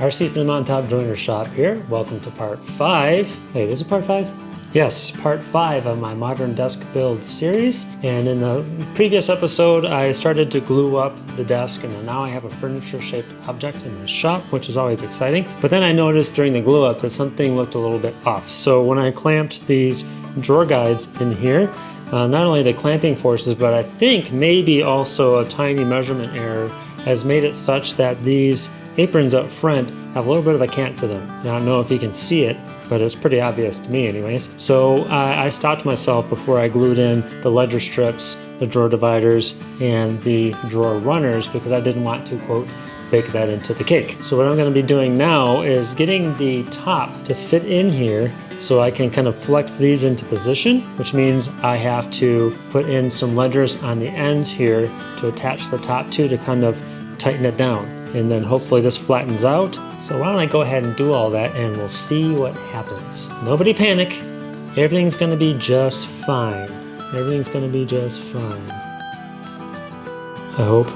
RC from the Mountaintop Joiner Shop here. Welcome to part 5. Wait, is it part 5? Yes, part 5 of my modern desk build series. And in the previous episode, I started to glue up the desk, and now I have a furniture-shaped object in my shop, which is always exciting. But then I noticed during the glue up that something looked a little bit off. So when I clamped these drawer guides in here, not only the clamping forces, but I think maybe also a tiny measurement error has made it such that these aprons up front have a little bit of a cant to them. Now, I don't know if you can see it, but it's pretty obvious to me anyways. So I stopped myself before I glued in the ledger strips, the drawer dividers, and the drawer runners because I didn't want to, quote, bake that into the cake. So what I'm going to be doing now is getting the top to fit in here so I can kind of flex these into position, which means I have to put in some ledgers on the ends here to attach the top to kind of tighten it down. And then hopefully this flattens out. So why don't I go ahead and do all that and we'll see what happens. Nobody panic. Everything's gonna be just fine. Everything's gonna be just fine. I hope.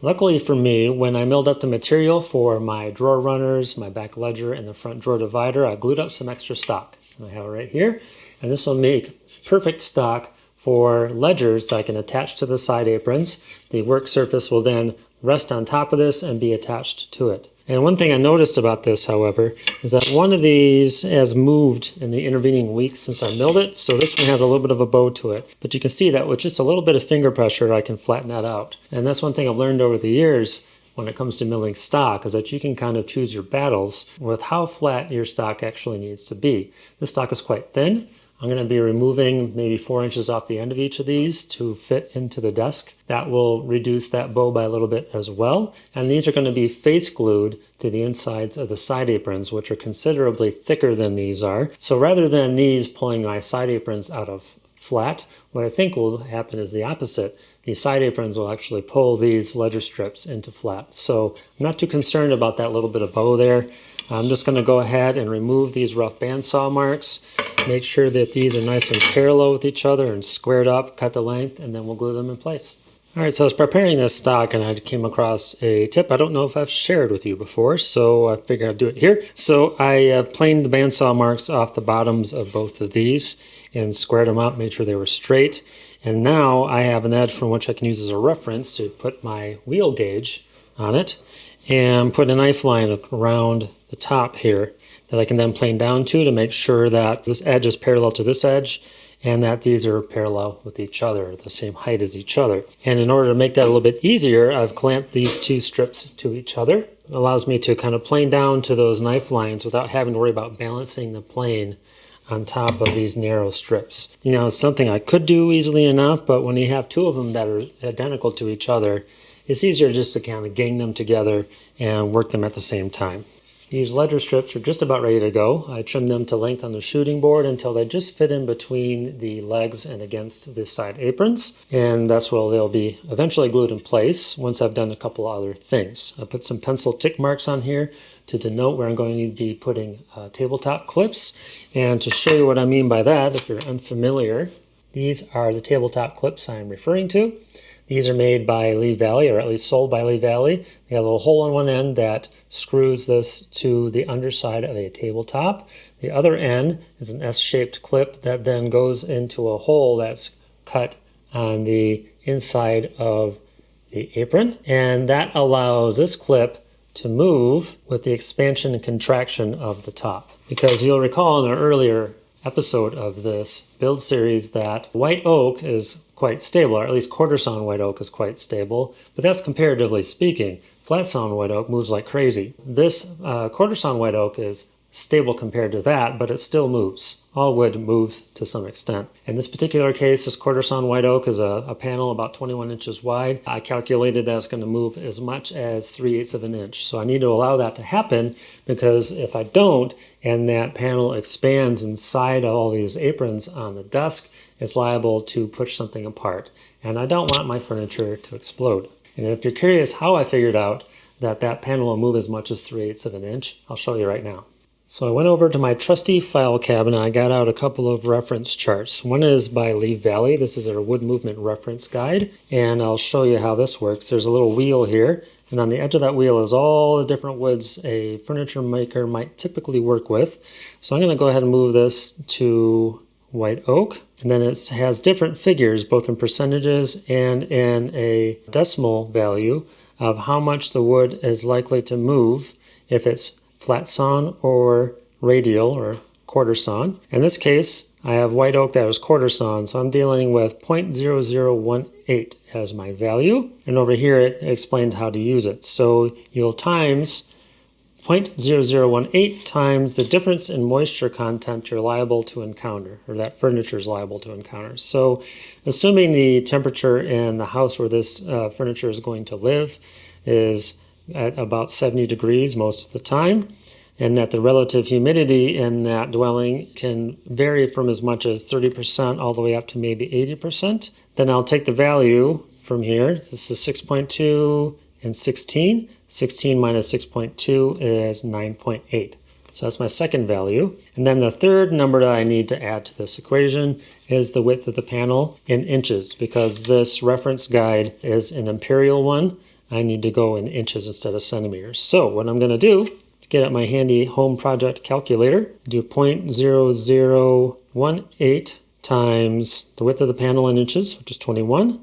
Luckily for me, when I milled up the material for my drawer runners, my back ledger, and the front drawer divider, I glued up some extra stock. And I have it right here. And this will make perfect stock for ledgers that I can attach to the side aprons. The work surface will then rest on top of this and be attached to it. And one thing I noticed about this, however, is that one of these has moved in the intervening weeks since I milled it, so this one has a little bit of a bow to it. But you can see that with just a little bit of finger pressure, I can flatten that out. And that's one thing I've learned over the years when it comes to milling stock, is that you can kind of choose your battles with how flat your stock actually needs to be. This stock is quite thin. I'm going to be removing maybe 4 inches off the end of each of these to fit into the desk. That will reduce that bow by a little bit as well. And these are going to be face glued to the insides of the side aprons, which are considerably thicker than these are. So rather than these pulling my side aprons out of flat, what I think will happen is the opposite. These side aprons will actually pull these ledger strips into flat. So I'm not too concerned about that little bit of bow there. I'm just going to go ahead and remove these rough bandsaw marks, make sure that these are nice and parallel with each other and squared up, cut the length, and then we'll glue them in place. Alright, so I was preparing this stock and I came across a tip I don't know if I've shared with you before, so I figured I'd do it here. So I have planed the bandsaw marks off the bottoms of both of these and squared them up, made sure they were straight. And now I have an edge from which I can use as a reference to put my wheel gauge on it and put a knife line around the top here that I can then plane down to make sure that this edge is parallel to this edge and that these are parallel with each other, the same height as each other. And in order to make that a little bit easier, I've clamped these two strips to each other. It allows me to kind of plane down to those knife lines without having to worry about balancing the plane on top of these narrow strips. You know, it's something I could do easily enough, but when you have two of them that are identical to each other, it's easier just to kind of gang them together and work them at the same time. These ledger strips are just about ready to go. I trimmed them to length on the shooting board until they just fit in between the legs and against the side aprons. And that's where they'll be eventually glued in place once I've done a couple other things. I put some pencil tick marks on here to denote where I'm going to be putting tabletop clips. And to show you what I mean by that, if you're unfamiliar, these are the tabletop clips I'm referring to. These are made by Lee Valley, or at least sold by Lee Valley. They have a little hole on one end that screws this to the underside of a tabletop. The other end is an S-shaped clip that then goes into a hole that's cut on the inside of the apron. And that allows this clip to move with the expansion and contraction of the top. Because you'll recall in an earlier episode of this build series that white oak is quite stable, or at least quarter sawn white oak is quite stable, but that's comparatively speaking. Flat sawn white oak moves like crazy. This quarter sawn white oak is stable compared to that, but it still moves. All wood moves to some extent. In this particular case, this quarter sawn white oak is a panel about 21 inches wide. I calculated that it's going to move as much as 3/8 of an inch. So I need to allow that to happen, because if I don't, and that panel expands inside all these aprons on the desk, it's liable to push something apart. And I don't want my furniture to explode. And if you're curious how I figured out that that panel will move as much as 3/8 of an inch, I'll show you right now. So I went over to my trusty file cabinet. I got out a couple of reference charts. One is by Lee Valley. This is our wood movement reference guide, and I'll show you how this works. There's a little wheel here, and on the edge of that wheel is all the different woods a furniture maker might typically work with. So I'm going to go ahead and move this to white oak, and then it has different figures, both in percentages and in a decimal value of how much the wood is likely to move if it's flat sawn or radial or quarter sawn. In this case, I have white oak that is quarter sawn, so I'm dealing with 0.0018 as my value. And over here it explains how to use it. So you'll times 0.0018 times the difference in moisture content you're liable to encounter, or that furniture is liable to encounter. So assuming the temperature in the house where this furniture is going to live is at about 70 degrees most of the time, and that the relative humidity in that dwelling can vary from as much as 30% all the way up to maybe 80%, then I'll take the value from here. This is 6.2 and 16. 16 minus 6.2 is 9.8. So that's my second value. And then the third number that I need to add to this equation is the width of the panel in inches, because this reference guide is an imperial one. I need to go in inches instead of centimeters. So what I'm going to do is get out my handy home project calculator, do 0.0018 times the width of the panel in inches, which is 21,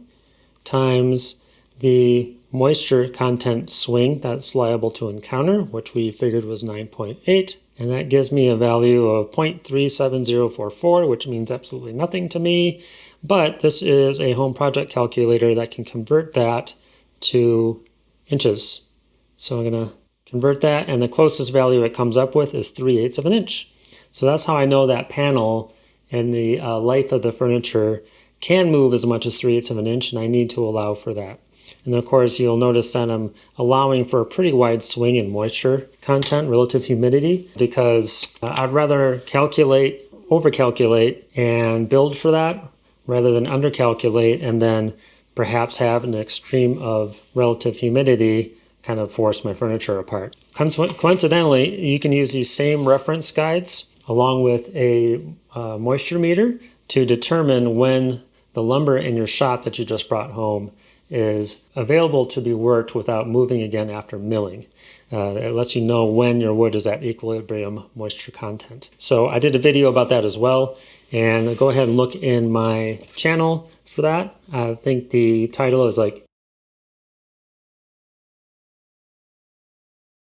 times the moisture content swing that's liable to encounter, which we figured was 9.8, and that gives me a value of 0.37044, which means absolutely nothing to me, but this is a home project calculator that can convert that to inches. So I'm going to convert that, and the closest value it comes up with is 3/8 of an inch. So that's how I know that panel and the life of the furniture can move as much as 3/8 of an inch, and I need to allow for that. And of course, you'll notice that I'm allowing for a pretty wide swing in moisture content, relative humidity, because I'd rather overcalculate, and build for that rather than undercalculate and then perhaps have an extreme of relative humidity kind of force my furniture apart. Coincidentally, you can use these same reference guides along with a moisture meter to determine when the lumber in your shop that you just brought home is available to be worked without moving again after milling. It lets you know when your wood is at equilibrium moisture content. So I did a video about that as well, and go ahead and look in my channel for that. I think the title is like,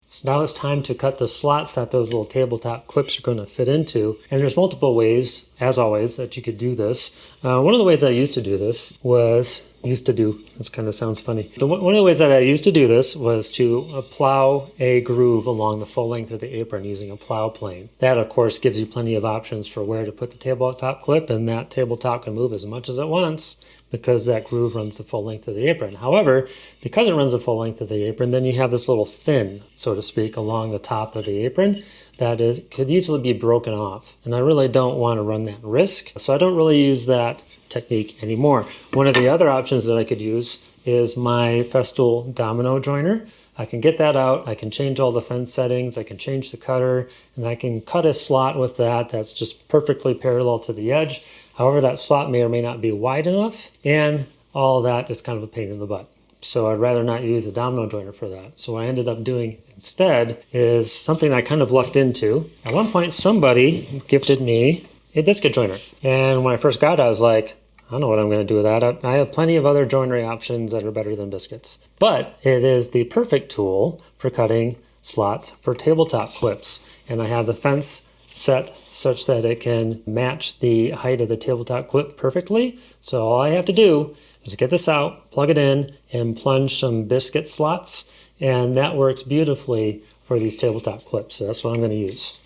so now it's time to cut the slots that those little tabletop clips are going to fit into. And there's multiple ways, as always, that you could do this. One of the ways I used to do this was, this kind of sounds funny. One of the ways that I used to do this was to plow a groove along the full length of the apron using a plow plane. That, of course, gives you plenty of options for where to put the tabletop clip, and that tabletop can move as much as it wants because that groove runs the full length of the apron. However, because it runs the full length of the apron, then you have this little fin, so to speak, along the top of the apron that could easily be broken off. And I really don't want to run that risk, so I don't really use that technique anymore. One of the other options that I could use is my Festool domino joiner. I can get that out, I can change all the fence settings, I can change the cutter, and I can cut a slot with that that's just perfectly parallel to the edge. However, that slot may or may not be wide enough, and all that is kind of a pain in the butt. So I'd rather not use a domino joiner for that. So what I ended up doing instead is something I kind of lucked into. At one point, somebody gifted me a biscuit joiner. And when I first got it, I was like, I don't know what I'm going to do with that. I have plenty of other joinery options that are better than biscuits. But it is the perfect tool for cutting slots for tabletop clips. And I have the fence set such that it can match the height of the tabletop clip perfectly. So all I have to do is get this out, plug it in, and plunge some biscuit slots. And that works beautifully for these tabletop clips. So that's what I'm going to use.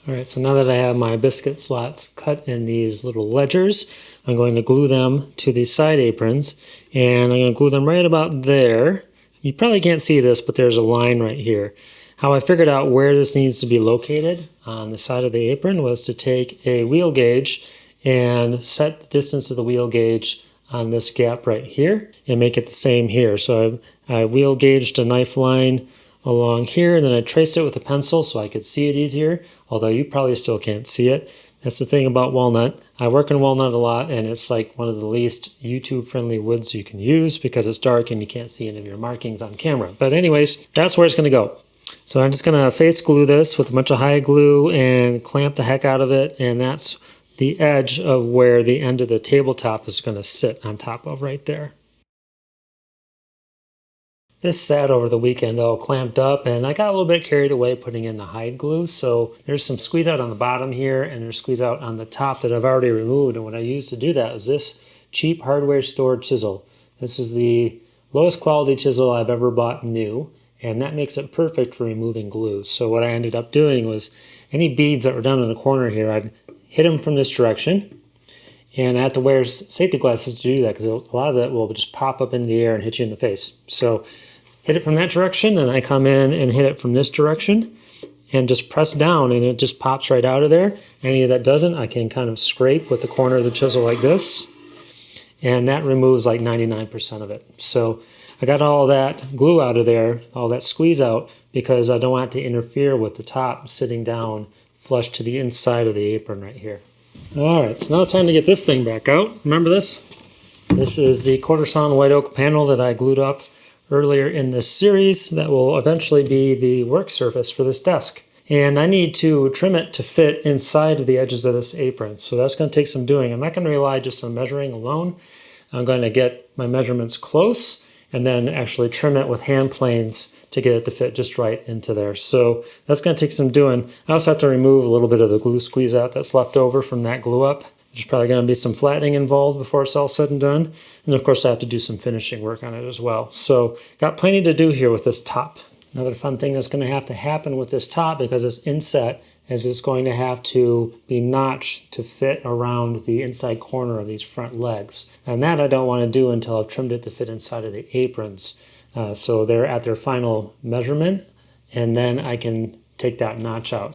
All right, so now that I have my biscuit slots cut in these little ledgers, I'm going to glue them to these side aprons, and I'm going to glue them right about there. You probably can't see this, but there's a line right here. How I figured out where this needs to be located on the side of the apron was to take a wheel gauge and set the distance of the wheel gauge on this gap right here and make it the same here. So I wheel gauged a knife line along here, and then I traced it with a pencil so I could see it easier, although you probably still can't see it. That's the thing about walnut. I work in walnut a lot, and it's like one of the least YouTube-friendly woods you can use because it's dark and you can't see any of your markings on camera. But anyways, that's where it's going to go. So I'm just going to face glue this with a bunch of high glue and clamp the heck out of it, and that's the edge of where the end of the tabletop is going to sit on top of right there. This sat over the weekend all clamped up, and I got a little bit carried away putting in the hide glue. So there's some squeeze out on the bottom here, and there's squeeze out on the top that I've already removed. And what I used to do that is this cheap hardware store chisel. This is the lowest quality chisel I've ever bought new, and that makes it perfect for removing glue. So what I ended up doing was any beads that were down in the corner here, I'd hit them from this direction. And I have to wear safety glasses to do that because a lot of that will just pop up into the air and hit you in the face. So hit it from that direction, and I come in and hit it from this direction and just press down, and it just pops right out of there. Any that doesn't, I can kind of scrape with the corner of the chisel like this, and that removes like 99% of it. So I got all that glue out of there, all that squeeze out, because I don't want it to interfere with the top sitting down flush to the inside of the apron right here. All right, so now it's time to get this thing back out. Remember this? This is the quarter sawn white oak panel that I glued up earlier in this series that will eventually be the work surface for this desk. And I need to trim it to fit inside of the edges of this apron. So that's going to take some doing. I'm not going to rely just on measuring alone. I'm going to get my measurements close and then actually trim it with hand planes to get it to fit just right into there. So that's going to take some doing. I also have to remove a little bit of the glue squeeze out that's left over from that glue up. There's probably going to be some flattening involved before it's all said and done. And of course I have to do some finishing work on it as well. So got plenty to do here with this top. Another fun thing that's going to happen with this top, because it's inset, is it's going to have to be notched to fit around the inside corner of these front legs. And that I don't want to do until I've trimmed it to fit inside of the aprons. So they're at their final measurement, and then I can take that notch out.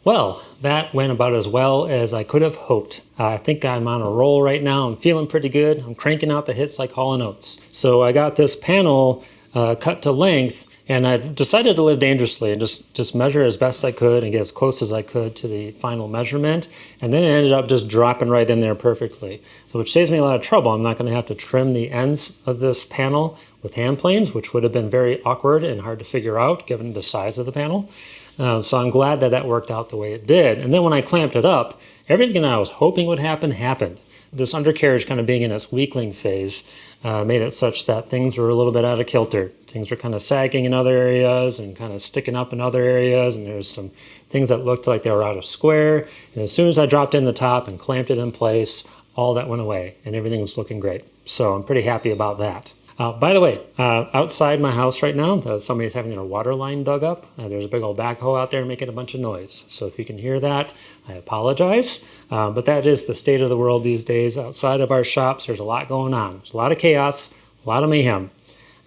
Well, that went about as well as I could have hoped. I think I'm on a roll right now. I'm feeling pretty good. I'm cranking out the hits like Hall & Oates. So I got this panel cut to length, and I decided to live dangerously and just measure as best I could and get as close as I could to the final measurement, and then it ended up just dropping right in there perfectly. So which saves me a lot of trouble. I'm not going to have to trim the ends of this panel with hand planes, which would have been very awkward and hard to figure out given the size of the panel. So I'm glad that that worked out the way it did. And then when I clamped it up, everything I was hoping would happen happened. This undercarriage kind of being in its weakling phase made it such that things were a little bit out of kilter. Things were kind of sagging in other areas and kind of sticking up in other areas, and there's some things that looked like they were out of square. And as soon as I dropped in the top and clamped it in place, all that went away and everything was looking great. So I'm pretty happy about that. By the way, outside my house right now, somebody's having their water line dug up. There's a big old backhoe out there making a bunch of noise. So if you can hear that, I apologize. But that is the state of the world these days. Outside of our shops, there's a lot going on. There's a lot of chaos, a lot of mayhem.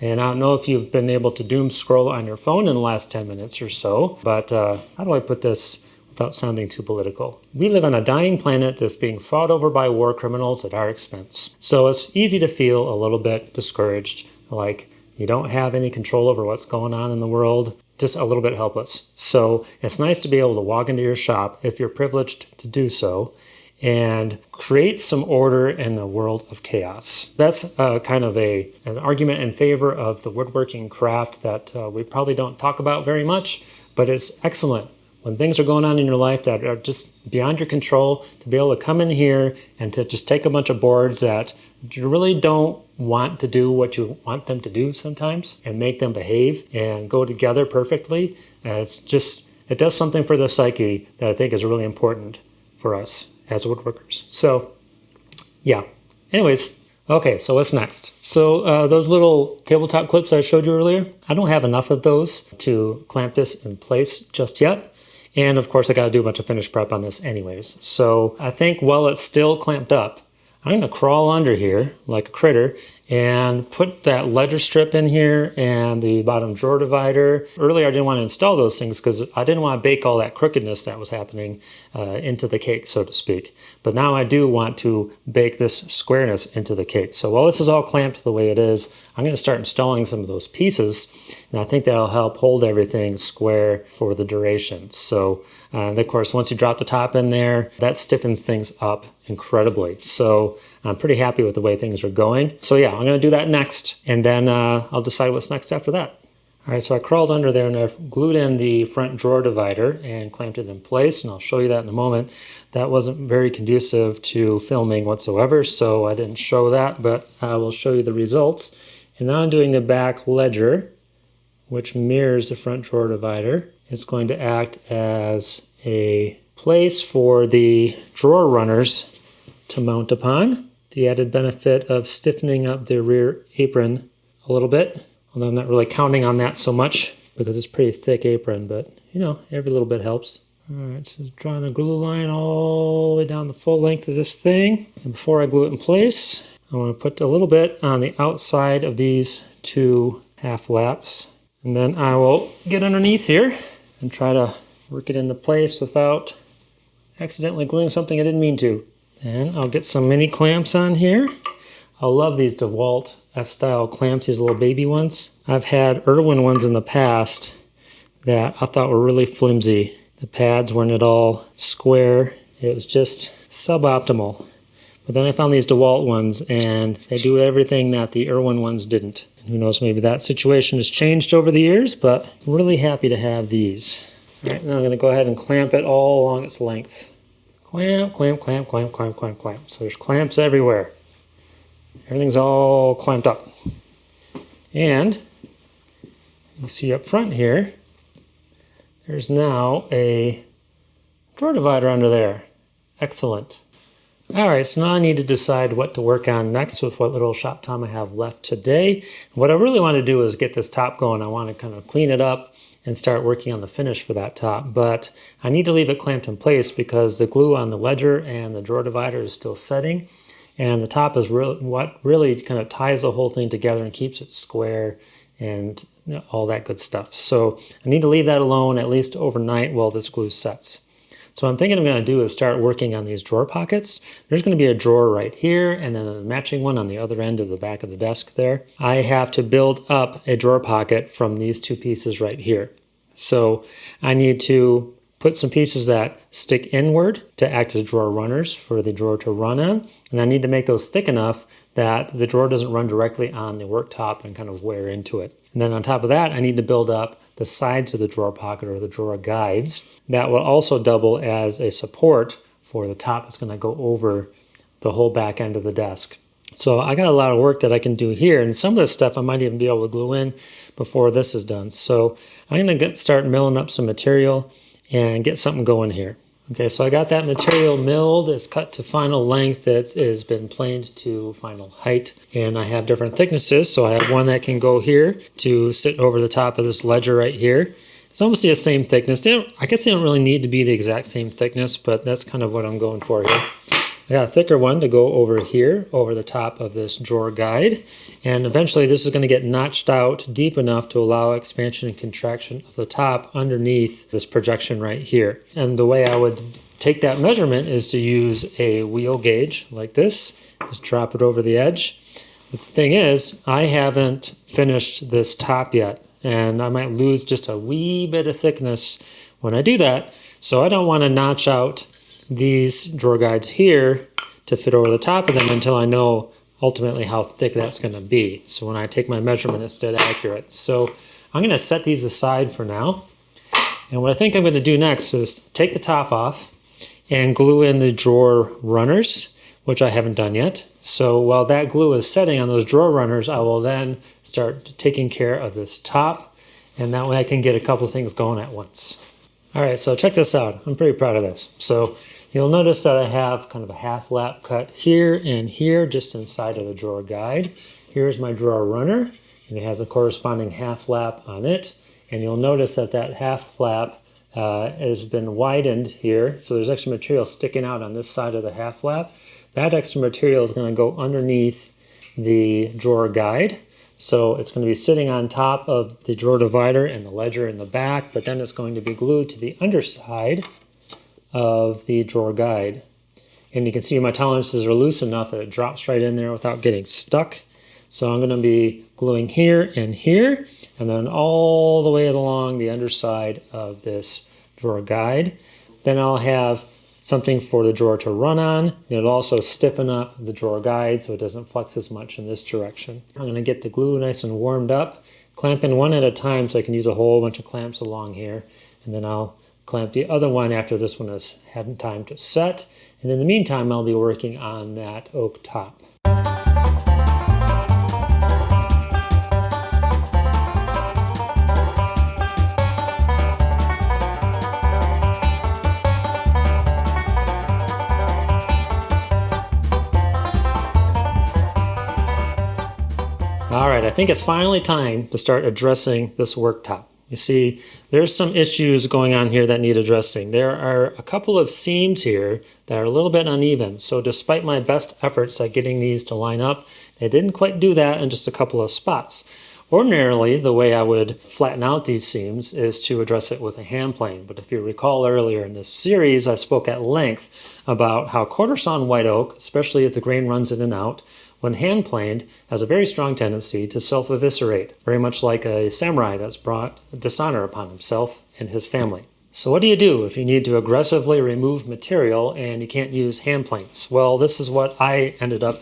And I don't know if you've been able to doom scroll on your phone in the last 10 minutes or so, but how do I put this without sounding too political? We live on a dying planet that's being fought over by war criminals at our expense. So it's easy to feel a little bit discouraged, like you don't have any control over what's going on in the world, just a little bit helpless. So it's nice to be able to walk into your shop, if you're privileged to do so, and create some order in the world of chaos. That's kind of an argument in favor of the woodworking craft that we probably don't talk about very much, but it's excellent. When things are going on in your life that are just beyond your control, to be able to come in here and to just take a bunch of boards that you really don't want to do what you want them to do sometimes and make them behave and go together perfectly. It does something for the psyche that I think is really important for us as woodworkers. So yeah, anyways, okay, so what's next? So those little tabletop clips I showed you earlier, I don't have enough of those to clamp this in place just yet. And of course, I got to do a bunch of finish prep on this anyways. So I think while it's still clamped up, I'm going to crawl under here like a critter and put that ledger strip in here and the bottom drawer divider. Earlier, I didn't want to install those things because I didn't want to bake all that crookedness that was happening into the cake, so to speak. But now I do want to bake this squareness into the cake. So while this is all clamped the way it is, I'm going to start installing some of those pieces, and I think that'll help hold everything square for the duration. So, and of course, once you drop the top in there, that stiffens things up incredibly. So I'm pretty happy with the way things are going. So yeah, I'm going to do that next, and then I'll decide what's next after that. All right, so I crawled under there and I've glued in the front drawer divider and clamped it in place, and I'll show you that in a moment. That wasn't very conducive to filming whatsoever, so I didn't show that, but I will show you the results. And now I'm doing the back ledger, which mirrors the front drawer divider. It's going to act as a place for the drawer runners to mount upon. The added benefit of stiffening up the rear apron a little bit, although I'm not really counting on that so much because it's a pretty thick apron, but you know, every little bit helps. All right, so drawing a glue line all the way down the full length of this thing. And before I glue it in place, I want to put a little bit on the outside of these two half laps. And then I will get underneath here and try to work it into place without accidentally gluing something I didn't mean to. Then I'll get some mini clamps on here. I love these DeWalt F-style clamps, these little baby ones. I've had Irwin ones in the past that I thought were really flimsy. The pads weren't at all square. It was just suboptimal. But then I found these DeWalt ones, and they do everything that the Irwin ones didn't. And who knows, maybe that situation has changed over the years, but I'm really happy to have these. All right, now I'm going to go ahead and clamp it all along its length. Clamp, clamp, clamp, clamp, clamp, clamp, clamp. So there's clamps everywhere. Everything's all clamped up. And you see up front here, there's now a drawer divider under there. Excellent. All right, so now I need to decide what to work on next with what little shop time I have left today. What I really want to do is get this top going. I want to kind of clean it up and start working on the finish for that top, but I need to leave it clamped in place because the glue on the ledger and the drawer divider is still setting, and the top is what really kind of ties the whole thing together and keeps it square and all that good stuff. So I need to leave that alone at least overnight while this glue sets. So what I'm thinking I'm going to do is start working on these drawer pockets. There's going to be a drawer right here and then a matching one on the other end of the back of the desk there. I have to build up a drawer pocket from these two pieces right here. So I need to put some pieces that stick inward to act as drawer runners for the drawer to run on. And I need to make those thick enough that the drawer doesn't run directly on the worktop and kind of wear into it. And then on top of that, I need to build up the sides of the drawer pocket or the drawer guides. That will also double as a support for the top that's going to go over the whole back end of the desk. So I got a lot of work that I can do here, and some of this stuff I might even be able to glue in before this is done. So I'm going to start milling up some material and get something going here. Okay, so I got that material milled. It's cut to final length. It has been planed to final height. And I have different thicknesses. So I have one that can go here to sit over the top of this ledger right here. It's almost the same thickness. I guess they don't really need to be the exact same thickness, but that's kind of what I'm going for here. I got a thicker one to go over here, over the top of this drawer guide. And eventually this is going to get notched out deep enough to allow expansion and contraction of the top underneath this projection right here. And the way I would take that measurement is to use a wheel gauge like this. Just drop it over the edge. But the thing is, I haven't finished this top yet, and I might lose just a wee bit of thickness when I do that. So I don't want to notch out these drawer guides here to fit over the top of them until I know ultimately how thick that's going to be. So when I take my measurement, it's dead accurate. So I'm going to set these aside for now. And what I think I'm going to do next is take the top off and glue in the drawer runners, which I haven't done yet. So while that glue is setting on those drawer runners, I will then start taking care of this top, and that way I can get a couple things going at once. All right, so check this out. I'm pretty proud of this. So you'll notice that I have kind of a half lap cut here and here just inside of the drawer guide. Here's my drawer runner, and it has a corresponding half lap on it. And you'll notice that that half flap has been widened here. So there's extra material sticking out on this side of the half flap. That extra material is going to go underneath the drawer guide. So it's going to be sitting on top of the drawer divider and the ledger in the back, but then it's going to be glued to the underside of the drawer guide. And you can see my tolerances are loose enough that it drops right in there without getting stuck. So I'm going to be gluing here, and then all the way along the underside of this drawer guide. Then I'll have something for the drawer to run on. It'll also stiffen up the drawer guide so it doesn't flex as much in this direction. I'm going to get the glue nice and warmed up, clamping one at a time so I can use a whole bunch of clamps along here. And then I'll clamp the other one after this one has had time to set. And in the meantime, I'll be working on that oak top. All right, I think it's finally time to start addressing this worktop. You see, there's some issues going on here that need addressing. There are a couple of seams here that are a little bit uneven. So despite my best efforts at getting these to line up, they didn't quite do that in just a couple of spots. Ordinarily, the way I would flatten out these seams is to address it with a hand plane. But if you recall earlier in this series, I spoke at length about how quarter sawn white oak, especially if the grain runs in and out, when hand planed, has a very strong tendency to self-eviscerate, very much like a samurai that's brought dishonor upon himself and his family. So what do you do if you need to aggressively remove material and you can't use hand planes? Well, this is what I ended up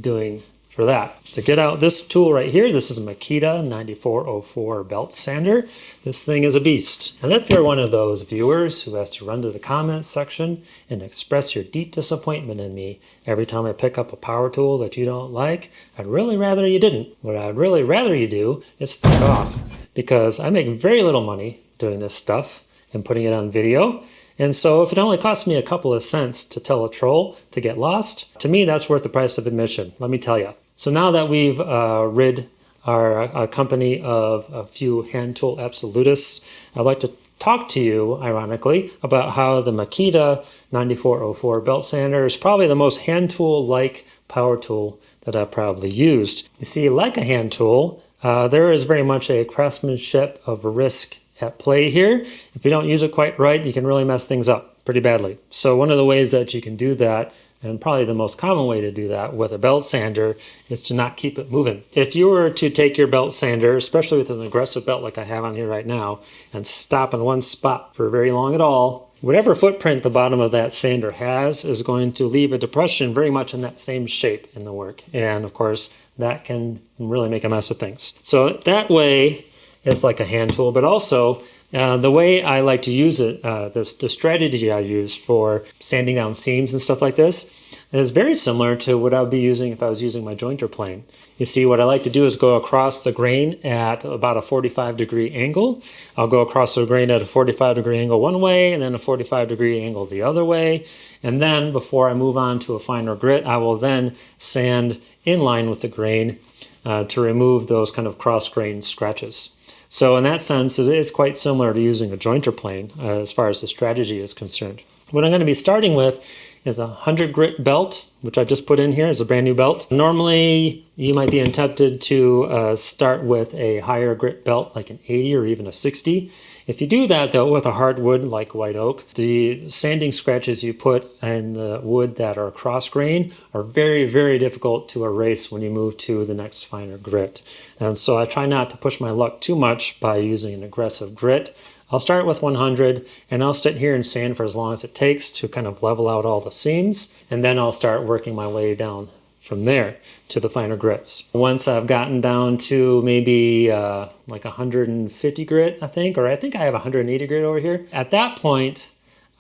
doing for that. So get out this tool right here. This is a Makita 9404 belt sander. This thing is a beast. And if you're one of those viewers who has to run to the comments section and express your deep disappointment in me every time I pick up a power tool that you don't like, I'd really rather you didn't. What I'd really rather you do is fuck off, because I make very little money doing this stuff and putting it on video. And so if it only costs me a couple of cents to tell a troll to get lost, to me that's worth the price of admission, let me tell you. So now that we've rid our company of a few hand tool absolutists, I'd like to talk to you, ironically, about how the Makita 9404 belt sander is probably the most hand tool-like power tool that I've probably used. You see, like a hand tool, there is very much a craftsmanship of risk at play here. If you don't use it quite right, you can really mess things up. pretty badly. So one of the ways that you can do that, and probably the most common way to do that with a belt sander, is to not keep it moving. If you were to take your belt sander, especially with an aggressive belt like I have on here right now, and stop in one spot for very long at all, whatever footprint the bottom of that sander has is going to leave a depression very much in that same shape in the work. And of course, that can really make a mess of things. So that way, it's like a hand tool, but also the way I like to use it, the strategy I use for sanding down seams and stuff like this is very similar to what I would be using if I was using my jointer plane. You see, what I like to do is go across the grain at about a 45-degree angle. I'll go across the grain at a 45-degree angle one way and then a 45-degree angle the other way. And then before I move on to a finer grit, I will then sand in line with the grain to remove those kind of cross-grain scratches. So in that sense, it's quite similar to using a jointer plane as far as the strategy is concerned. What I'm going to be starting with is a 100 grit belt, which I just put in here as a brand new belt. Normally, you might be tempted to start with a higher grit belt, like an 80 or even a 60. If you do that, though, with a hardwood like white oak, the sanding scratches you put in the wood that are cross grain are very, very difficult to erase when you move to the next finer grit. And so I try not to push my luck too much by using an aggressive grit. I'll start with 100 and I'll sit here and sand for as long as it takes to kind of level out all the seams. And then I'll start working my way down from there to the finer grits. Once I've gotten down to maybe like 150 grit, I think I have 180 grit over here. At that point,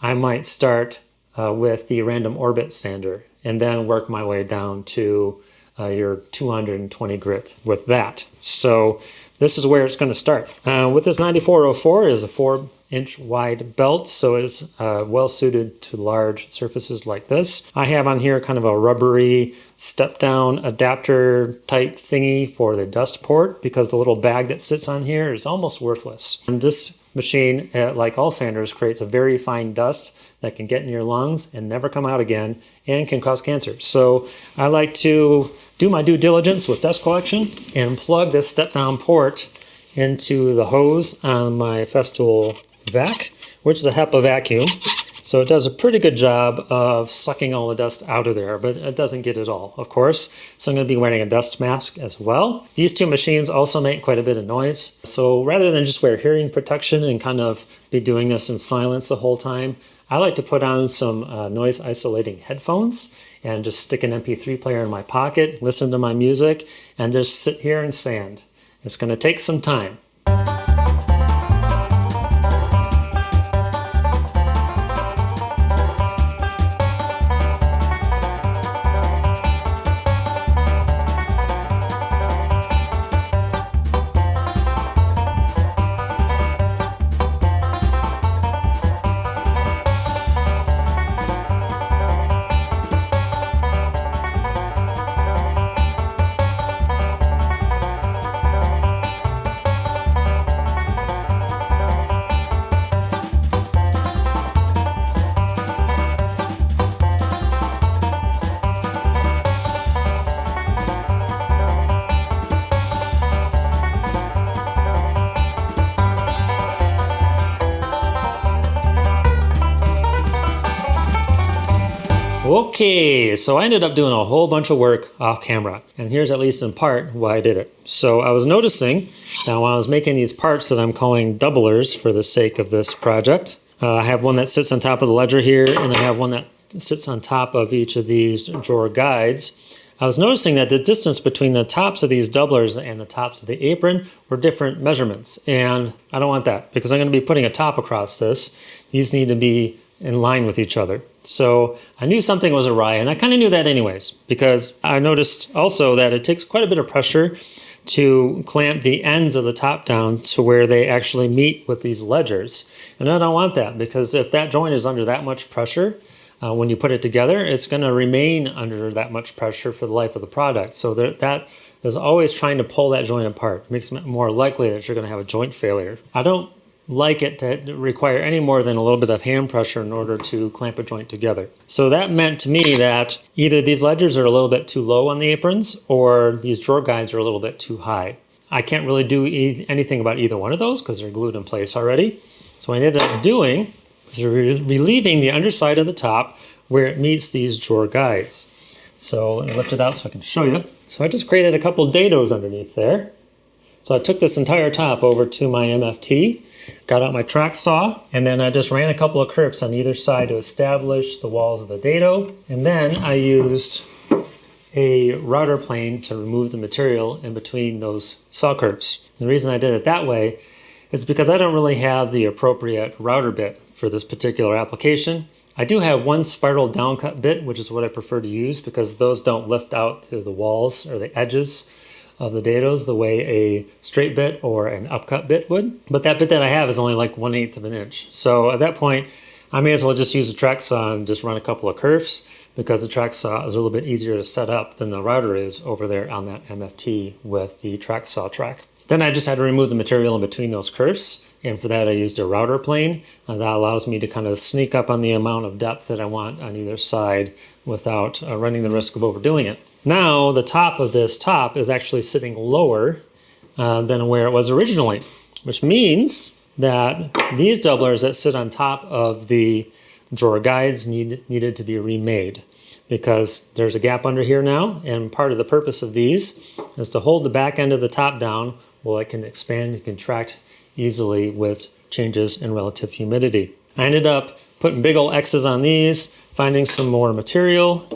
I might start with the random orbit sander and then work my way down to your 220 grit with that. So this is where it's going to start. With this 9404 is a 4-inch wide belt, so it's well suited to large surfaces like this. I have on here kind of a rubbery step-down adapter type thingy for the dust port because the little bag that sits on here is almost worthless. And this machine, like all sanders, creates a very fine dust that can get in your lungs and never come out again and can cause cancer. So I like to do my due diligence with dust collection and plug this step-down port into the hose on my Festool vac, which is a HEPA vacuum. So it does a pretty good job of sucking all the dust out of there, but it doesn't get it all, of course. So I'm going to be wearing a dust mask as well. These two machines also make quite a bit of noise. So rather than just wear hearing protection and kind of be doing this in silence the whole time, I like to put on some noise isolating headphones and just stick an MP3 player in my pocket, listen to my music, and just sit here and sand. It's going to take some time. Okay, so I ended up doing a whole bunch of work off camera, and here's at least in part why I did it. So I was noticing that when I was making these parts that I'm calling doublers for the sake of this project, I have one that sits on top of the ledger here, and I have one that sits on top of each of these drawer guides. I was noticing that the distance between the tops of these doublers and the tops of the apron were different measurements, and I don't want that because I'm going to be putting a top across this. These need to be in line with each other. So I knew something was awry, and I kind of knew that anyways, because I noticed also that it takes quite a bit of pressure to clamp the ends of the top down to where they actually meet with these ledgers. And I don't want that, because if that joint is under that much pressure, when you put it together, it's going to remain under that much pressure for the life of the product. So that is always trying to pull that joint apart. It makes it more likely that you're going to have a joint failure. I don't like it to require any more than a little bit of hand pressure in order to clamp a joint together. So that meant to me that either these ledgers are a little bit too low on the aprons or these drawer guides are a little bit too high. I can't really do anything about either one of those because they're glued in place already. So what I ended up doing is relieving the underside of the top where it meets these drawer guides. So let me lift it out so I can show you. So I just created a couple dados underneath there. So I took this entire top over to my MFT, got out my track saw, and then I just ran a couple of curves on either side to establish the walls of the dado. And then I used a router plane to remove the material in between those saw curves. The reason I did it that way is because I don't really have the appropriate router bit for this particular application. I do have one spiral downcut bit, which is what I prefer to use because those don't lift out to the walls or the edges of the dados the way a straight bit or an upcut bit would. But that bit that I have is only like 1/8 of an inch. So at that point, I may as well just use a track saw and just run a couple of curves because the track saw is a little bit easier to set up than the router is over there on that MFT with the track saw track. Then I just had to remove the material in between those curves, and for that I used a router plane. That allows me to kind of sneak up on the amount of depth that I want on either side without running the risk of overdoing it. Now the top of this top is actually sitting lower than where it was originally, which means that these doublers that sit on top of the drawer guides needed to be remade, because there's a gap under here now, and part of the purpose of these is to hold the back end of the top down while it can expand and contract easily with changes in relative humidity. I ended up putting big old X's on these, finding some more material,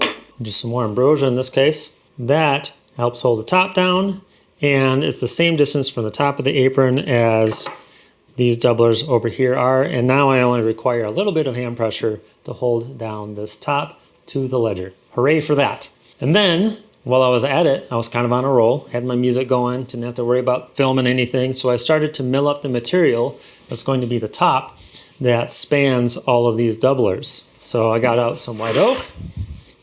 just some more ambrosia in this case. That helps hold the top down, and it's the same distance from the top of the apron as these doublers over here are, and now I only require a little bit of hand pressure to hold down this top to the ledger. Hooray for that. And then, while I was at it, I was kind of on a roll, had my music going, didn't have to worry about filming anything, so I started to mill up the material that's going to be the top that spans all of these doublers. So I got out some white oak,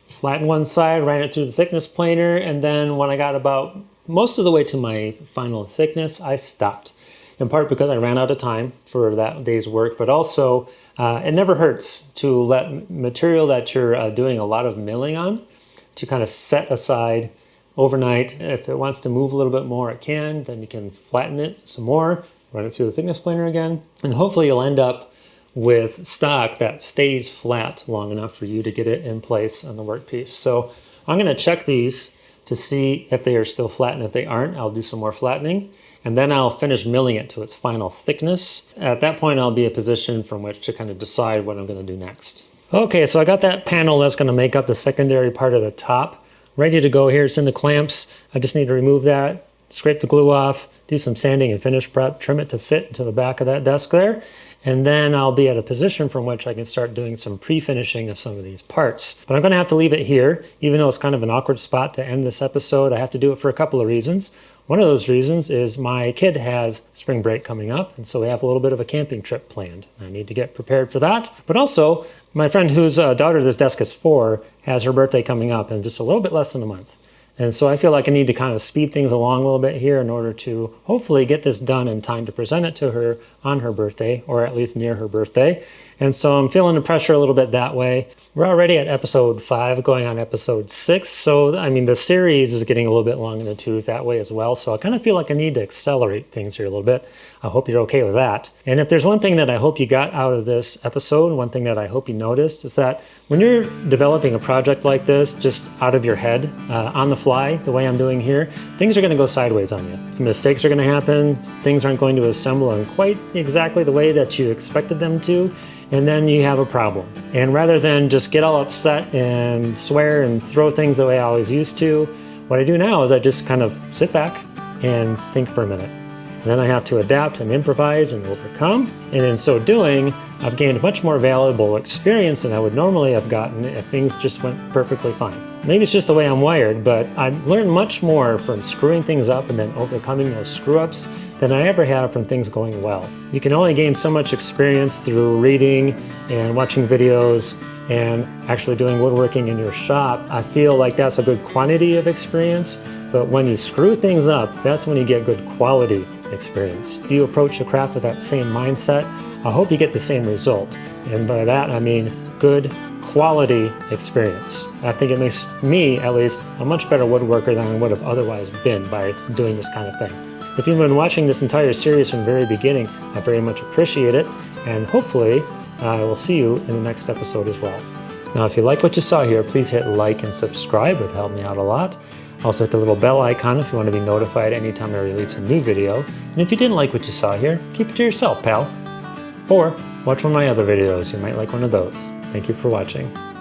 flattened one side, ran it through the thickness planer, and then when I got about most of the way to my final thickness, I stopped. In part because I ran out of time for that day's work, but also it never hurts to let material that you're doing a lot of milling on to kind of set aside overnight. If it wants to move a little bit more, it can. Then you can flatten it some more, run it through the thickness planer again, and hopefully you'll end up with stock that stays flat long enough for you to get it in place on the workpiece. So I'm going to check these to see if they are still flat, and if they aren't, I'll do some more flattening, and then I'll finish milling it to its final thickness. At that point, I'll be in a position from which to kind of decide what I'm going to do next. Okay, so I got that panel that's going to make up the secondary part of the top ready to go here. It's in the clamps. I just need to remove that, scrape the glue off, do some sanding and finish prep, trim it to fit into the back of that desk there, and then I'll be at a position from which I can start doing some pre-finishing of some of these parts. But I'm going to have to leave it here, even though it's kind of an awkward spot to end this episode. I have to do it for a couple of reasons. One of those reasons is my kid has spring break coming up, and so we have a little bit of a camping trip planned. I need to get prepared for that. But also, my friend whose daughter this desk is for has her birthday coming up in just a little bit less than a month. And so I feel like I need to kind of speed things along a little bit here in order to hopefully get this done in time to present it to her on her birthday, or at least near her birthday. And so I'm feeling the pressure a little bit that way. We're already at episode 5, going on episode 6. So, I mean, the series is getting a little bit long in the tooth that way as well. So I kind of feel like I need to accelerate things here a little bit. I hope you're okay with that. And if there's one thing that I hope you got out of this episode, one thing that I hope you noticed, is that when you're developing a project like this, just out of your head, on the fly, the way I'm doing here, things are going to go sideways on you. Some mistakes are going to happen. Things aren't going to assemble in quite exactly the way that you expected them to. And then you have a problem. And rather than just get all upset and swear and throw things the way I always used to, what I do now is I just kind of sit back and think for a minute. And then I have to adapt and improvise and overcome. And in so doing, I've gained much more valuable experience than I would normally have gotten if things just went perfectly fine. Maybe it's just the way I'm wired, but I've learned much more from screwing things up and then overcoming those screw-ups than I ever have from things going well. You can only gain so much experience through reading and watching videos and actually doing woodworking in your shop. I feel like that's a good quantity of experience, but when you screw things up, that's when you get good quality experience. If you approach the craft with that same mindset, I hope you get the same result. And by that, I mean good quality experience. I think it makes me, at least, a much better woodworker than I would have otherwise been by doing this kind of thing. If you've been watching this entire series from the very beginning, I very much appreciate it, and hopefully I will see you in the next episode as well. Now, if you like what you saw here, please hit like and subscribe. It would help me out a lot. Also hit the little bell icon if you want to be notified anytime I release a new video. And if you didn't like what you saw here, keep it to yourself, pal. Or watch one of my other videos. You might like one of those. Thank you for watching.